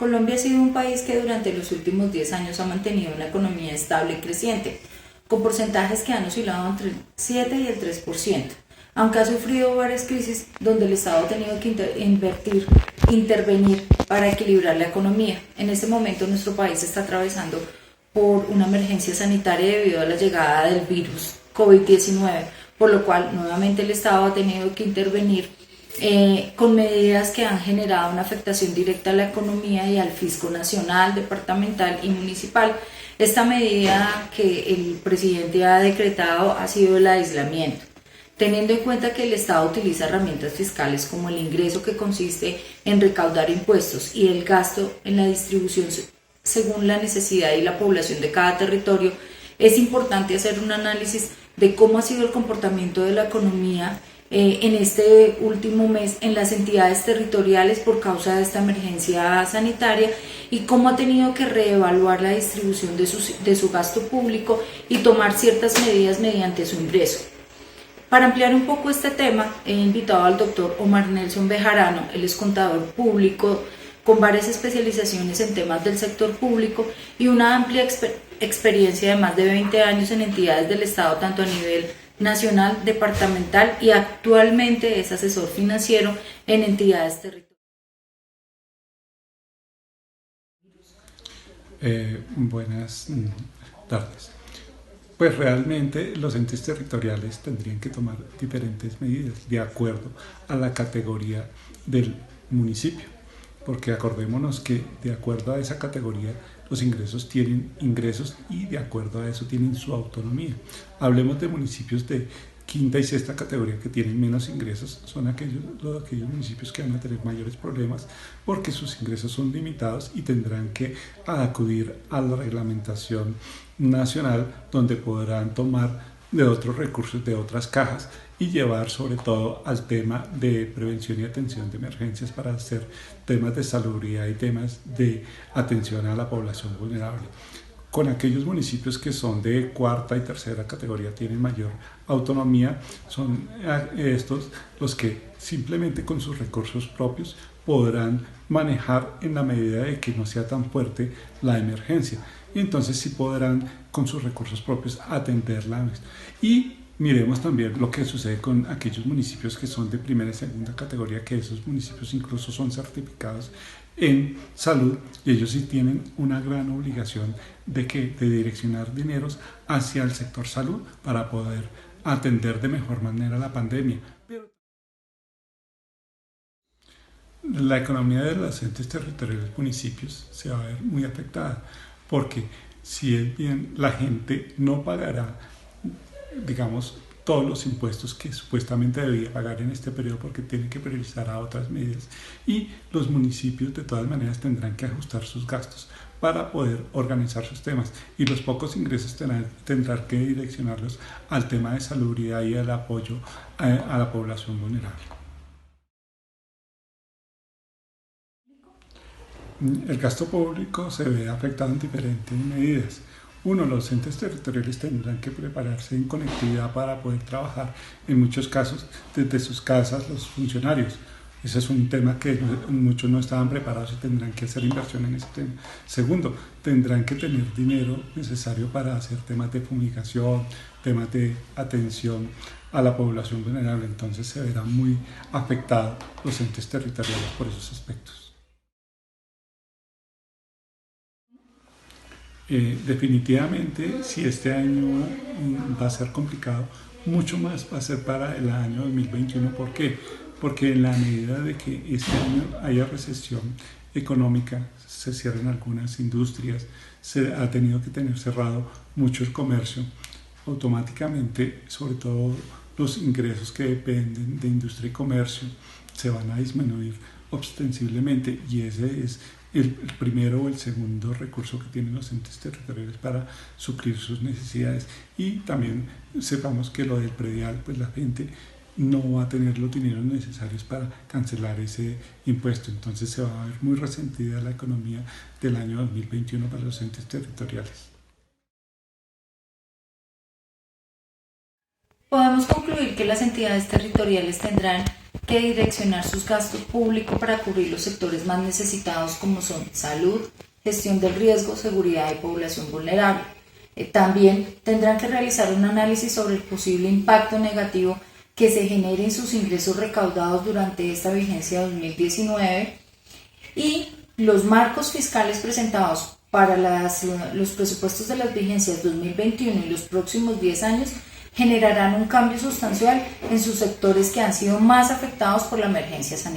Colombia ha sido un país que durante los últimos 10 años ha mantenido una economía estable y creciente, con porcentajes que han oscilado entre el 7 y el 3%, aunque ha sufrido varias crisis donde el Estado ha tenido que intervenir para equilibrar la economía. En este momento nuestro país está atravesando por una emergencia sanitaria debido a la llegada del virus COVID-19, por lo cual nuevamente el Estado ha tenido que intervenir con medidas que han generado una afectación directa a la economía y al fisco nacional, departamental y municipal. Esta medida que el presidente ha decretado ha sido el aislamiento, teniendo en cuenta que el Estado utiliza herramientas fiscales como el ingreso, que consiste en recaudar impuestos, y el gasto en la distribución según la necesidad y la población de cada territorio. Es importante hacer un análisis de cómo ha sido el comportamiento de la economía en este último mes en las entidades territoriales por causa de esta emergencia sanitaria, y cómo ha tenido que reevaluar la distribución de su gasto público y tomar ciertas medidas mediante su ingreso. Para ampliar un poco este tema, he invitado al doctor Omar Nelson Bejarano. Él es contador público con varias especializaciones en temas del sector público y una amplia experiencia de más de 20 años en entidades del Estado, tanto a nivel nacional, departamental, y actualmente es asesor financiero en entidades territoriales. Buenas tardes. Pues realmente los entes territoriales tendrían que tomar diferentes medidas de acuerdo a la categoría del municipio, porque acordémonos que de acuerdo a esa categoría los ingresos tienen ingresos y de acuerdo a eso tienen su autonomía. Hablemos de municipios de quinta y sexta categoría que tienen menos ingresos, son aquellos municipios que van a tener mayores problemas porque sus ingresos son limitados y tendrán que acudir a la reglamentación nacional, donde podrán tomar de otros recursos de otras cajas y llevar sobre todo al tema de prevención y atención de emergencias para hacer temas de salubridad y temas de atención a la población vulnerable. Con aquellos municipios que son de cuarta y tercera categoría tienen mayor autonomía, son estos los que simplemente con sus recursos propios podrán manejar en la medida de que no sea tan fuerte la emergencia, y entonces sí podrán con sus recursos propios atenderla. Y miremos también lo que sucede con aquellos municipios que son de primera y segunda categoría, que esos municipios incluso son certificados en salud, y ellos sí tienen una gran obligación de direccionar dineros hacia el sector salud para poder atender de mejor manera la pandemia. La economía de los entes territoriales municipios se va a ver muy afectada, porque si es bien la gente no pagará, digamos, todos los impuestos que supuestamente debía pagar en este periodo porque tiene que priorizar a otras medidas, y los municipios de todas maneras tendrán que ajustar sus gastos para poder organizar sus temas, y los pocos ingresos tendrán que direccionarlos al tema de salubridad y al apoyo a la población vulnerable. El gasto público se ve afectado en diferentes medidas. Uno, los entes territoriales tendrán que prepararse en conectividad para poder trabajar, en muchos casos, desde sus casas los funcionarios. Ese es un tema que muchos no estaban preparados y tendrán que hacer inversión en ese tema. Segundo, tendrán que tener dinero necesario para hacer temas de fumigación, temas de atención a la población vulnerable. Entonces se verán muy afectados los entes territoriales por esos aspectos. Definitivamente, si este año va a ser complicado, mucho más va a ser para el año 2021. ¿Por qué? Porque en la medida de que este año haya recesión económica, se cierren algunas industrias, se ha tenido que tener cerrado mucho el comercio, automáticamente, sobre todo los ingresos que dependen de industria y comercio, se van a disminuir ostensiblemente, y ese es el primero o el segundo recurso que tienen los entes territoriales para suplir sus necesidades. Y también sepamos que lo del predial, pues la gente no va a tener los dineros necesarios para cancelar ese impuesto, entonces se va a ver muy resentida la economía del año 2021 para los entes territoriales. Podemos concluir que las entidades territoriales tendrán que direccionar sus gastos públicos para cubrir los sectores más necesitados como son salud, gestión del riesgo, seguridad y población vulnerable. También tendrán que realizar un análisis sobre el posible impacto negativo que se genere en sus ingresos recaudados durante esta vigencia 2019 y los marcos fiscales presentados para los presupuestos de las vigencias 2021 y los próximos 10 años generarán un cambio sustancial en sus sectores que han sido más afectados por la emergencia sanitaria.